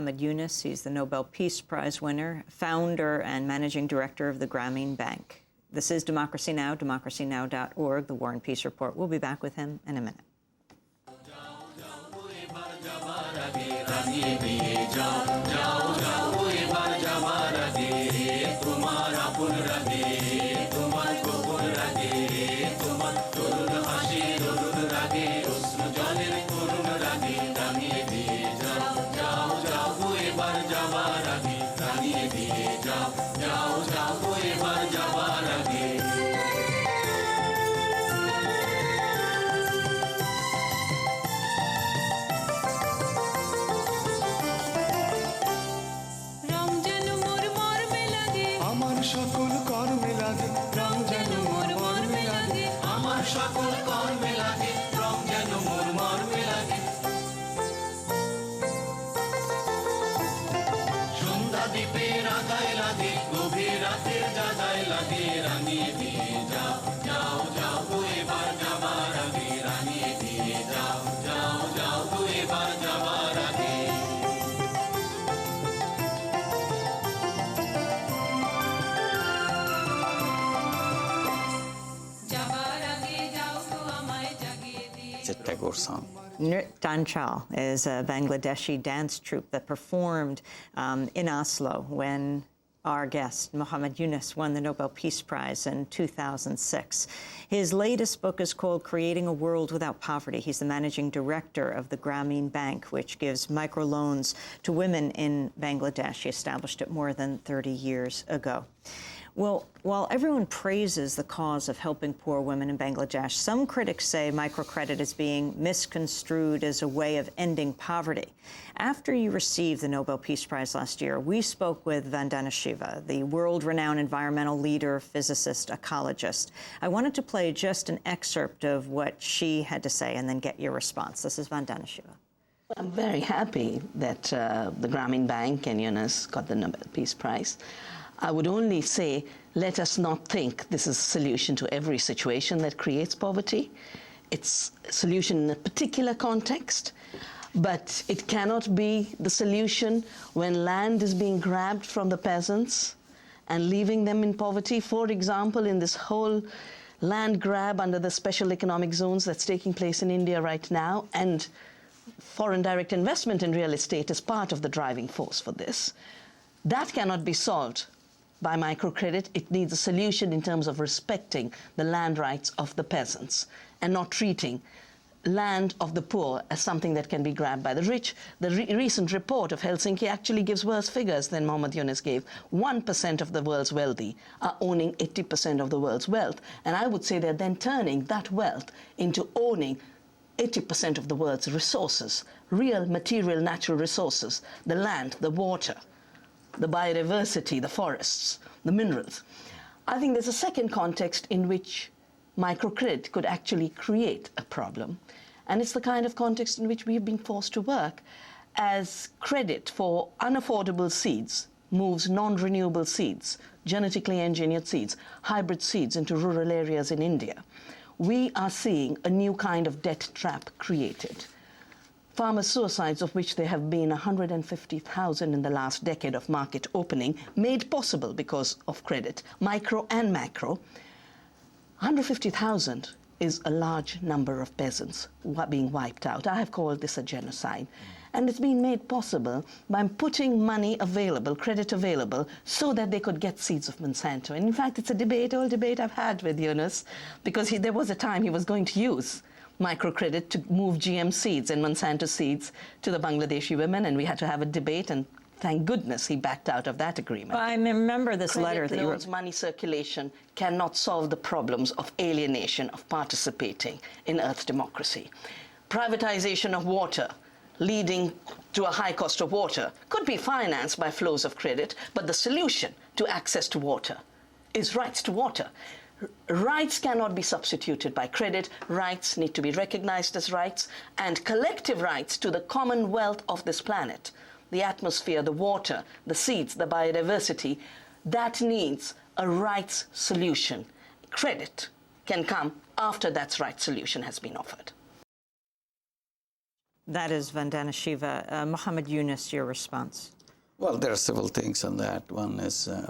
Mohammed Yunus. He's the Nobel Peace Prize winner, founder and managing director of the Grameen Bank. This is Democracy Now!, democracynow.org, the War and Peace Report. We'll be back with him in a minute. Tagore song. Nrityanchal is a Bangladeshi dance troupe that performed in Oslo when our guest, Mohammed Yunus, won the Nobel Peace Prize in 2006. His latest book is called Creating a World Without Poverty. He's the managing director of the Grameen Bank, which gives microloans to women in Bangladesh. He established it more than 30 years ago. Well, while everyone praises the cause of helping poor women in Bangladesh, some critics say microcredit is being misconstrued as a way of ending poverty. After you received the Nobel Peace Prize last year, we spoke with Vandana Shiva, the world-renowned environmental leader, physicist, ecologist. I wanted to play just an excerpt of what she had to say and then get your response. This is Vandana Shiva. I'm very happy that the Grameen Bank and Yunus got the Nobel Peace Prize. I would only say, let us not think this is a solution to every situation that creates poverty. It's a solution in a particular context, but it cannot be the solution when land is being grabbed from the peasants and leaving them in poverty. For example, in this whole land grab under the special economic zones that's taking place in India right now, and foreign direct investment in real estate is part of the driving force for this. That cannot be solved by microcredit. It needs a solution in terms of respecting the land rights of the peasants and not treating land of the poor as something that can be grabbed by the rich. The recent report of Helsinki actually gives worse figures than Mohammed Yunus gave. 1% of the world's wealthy are owning 80% of the world's wealth. And I would say they're then turning that wealth into owning 80% of the world's resources, real material natural resources, the land, the water, the biodiversity, the forests, the minerals. I think there's a second context in which microcredit could actually create a problem. And it's the kind of context in which we have been forced to work as credit for unaffordable seeds moves non-renewable seeds, genetically engineered seeds, hybrid seeds into rural areas in India. We are seeing a new kind of debt trap created. Farmer suicides, of which there have been 150,000 in the last decade of market opening, made possible because of credit, micro and macro. 150,000 is a large number of peasants being wiped out. I have called this a genocide. And it's been made possible by putting money available, credit available, so that they could get seeds of Monsanto. And in fact, it's a old debate I've had with Yunus, because there was a time he was going to use microcredit to move GM seeds and Monsanto seeds to the Bangladeshi women, and we had to have a debate, and thank goodness he backed out of that agreement. Well, I remember this letter that you wrote. Money circulation cannot solve the problems of alienation, of participating in Earth democracy. Privatization of water, leading to a high cost of water, could be financed by flows of credit, but the solution to access to water is rights to water. Rights cannot be substituted by credit. Rights need to be recognized as rights, and collective rights to the common wealth of this planet, the atmosphere, the water, the seeds, the biodiversity, that needs a rights solution. Credit can come after that right solution has been offered. That is Vandana Shiva. Mohammed Yunus, your response? Well, there are several things on that. One is a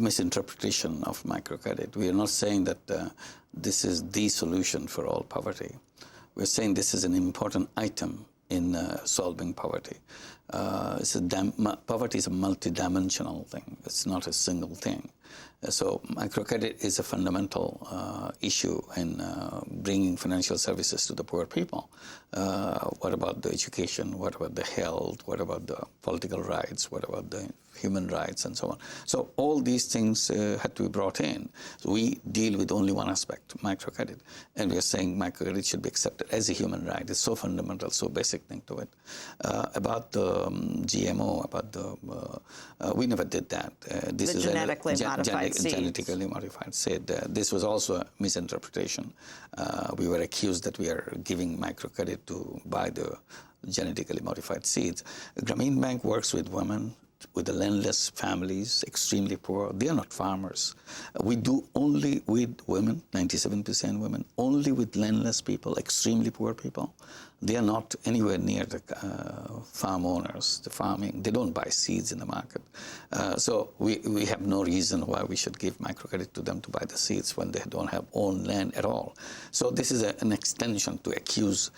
misinterpretation of microcredit. We are not saying that this is the solution for all poverty. We're saying this is an important item in solving poverty. Poverty is a multidimensional thing. It's not a single thing. So microcredit is a fundamental issue in bringing financial services to the poor people. What about the education? What about the health? What about the political rights? What about the human rights and so on? So all these things had to be brought in. So we deal with only one aspect, microcredit. And we are saying microcredit should be accepted as a human right. It's so fundamental, so basic thing to it. About the GMO, about the, we never did that. This the is genetically modified seeds. Genetically modified seed. This was also a misinterpretation. We were accused that we are giving microcredit to buy the genetically modified seeds. Grameen Bank works with women, with the landless families, extremely poor. They are not farmers. We do only with women, 97% women, only with landless people, extremely poor people. They are not anywhere near the farm owners, the farming. They don't buy seeds in the market. So we have no reason why we should give microcredit to them to buy the seeds when they don't have own land at all. So this is an extension to accuse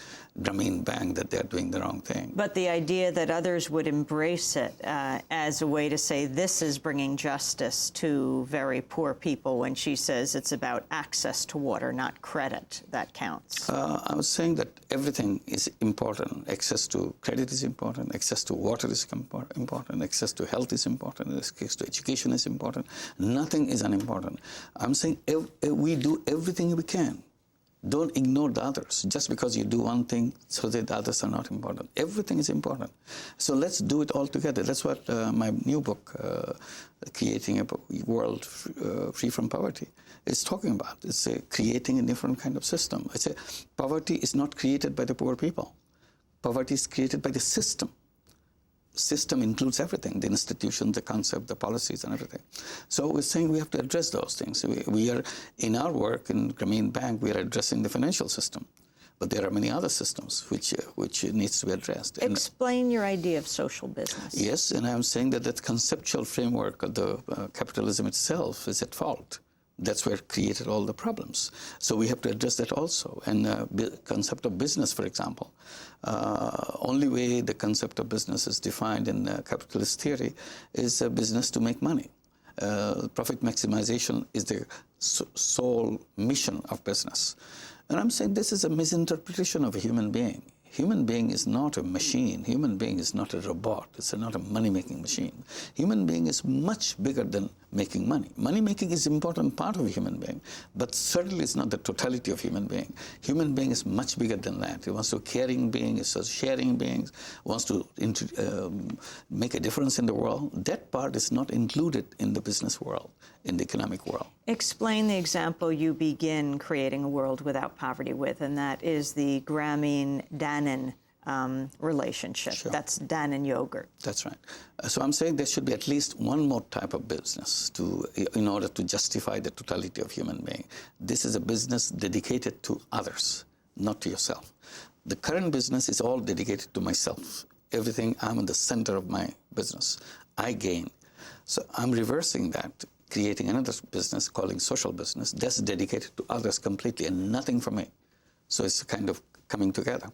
Grameen Bank that they're doing the wrong thing. But the idea that others would embrace it as a way to say this is bringing justice to very poor people when she says it's about access to water, not credit, that counts. I was saying that everything is important. Access to credit is important. Access to water is important. Access to health is important. Access to education is important. Nothing is unimportant. I'm saying we do everything we can. Don't ignore the others. Just because you do one thing, so that the others are not important. Everything is important. So let's do it all together. That's what my new book, Creating a World Free from Poverty, is talking about. It's creating a different kind of system. Poverty is not created by the poor people. Poverty is created by the system. System includes everything, the institution, the concept, the policies, and everything. So we're saying we have to address those things. We are, in our work in Grameen Bank, we are addressing the financial system. But there are many other systems which needs to be addressed. Explain your idea of social business. Yes, and I'm saying that that conceptual framework of the capitalism itself is at fault. That's where it created all the problems. So we have to address that also. And the concept of business, for example, only way the concept of business is defined in capitalist theory is a business to make money. Profit maximization is the sole mission of business. And I'm saying this is a misinterpretation of a human being. Human being is not a machine. Human being is not a robot. It's not a money-making machine. Human being is much bigger than making money. Money-making is an important part of a human being, but certainly it's not the totality of human being. Human being is much bigger than that. It wants to caring being, it's a sharing being, wants to make a difference in the world. That part is not included in the business world, in the economic world. Explain the example you begin creating a world without poverty with, and that is the Grameen-Dannon relationship. Sure. That's Dannon yogurt. That's right. So I'm saying there should be at least one more type of business in order to justify the totality of human being. This is a business dedicated to others, not to yourself. The current business is all dedicated to myself. Everything, I'm in the center of my business. I gain. So I'm reversing that, creating another business, calling social business, that's dedicated to others completely and nothing for me. So it's kind of coming together.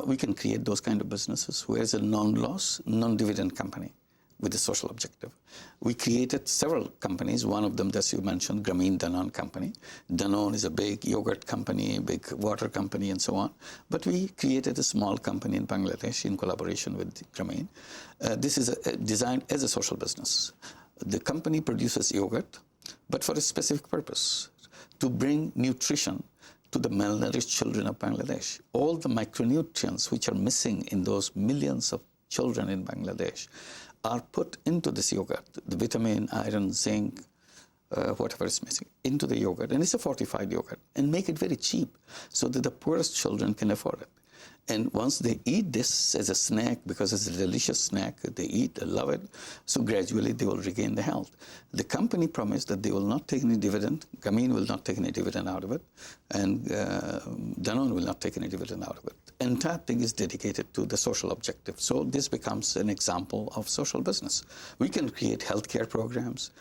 We can create those kind of businesses where it's a non-loss, non-dividend company with a social objective. We created several companies, one of them that you mentioned, Grameen Danone Company. Danone is a big yogurt company, big water company, and so on. But we created a small company in Bangladesh in collaboration with Grameen. This is designed as a social business. The company produces yogurt, but for a specific purpose, to bring nutrition to the malnourished children of Bangladesh. All the micronutrients which are missing in those millions of children in Bangladesh are put into this yogurt, the vitamin, iron, zinc, whatever is missing, into the yogurt. And it's a fortified yogurt. And make it very cheap so that the poorest children can afford it. And once they eat this as a snack, because it's a delicious snack, they eat, they love it, so gradually they will regain the health. The company promised that they will not take any dividend. Gameen will not take any dividend out of it, and Danone will not take any dividend out of it. Entire thing is dedicated to the social objective. So this becomes an example of social business. We can create healthcare programs.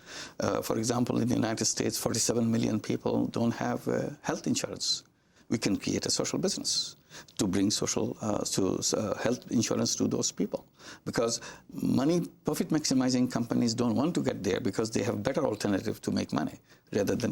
For example, in the United States, 47 million people don't have health insurance. We can create a social business to bring social health insurance to those people, because profit maximizing companies don't want to get there because they have better alternative to make money rather than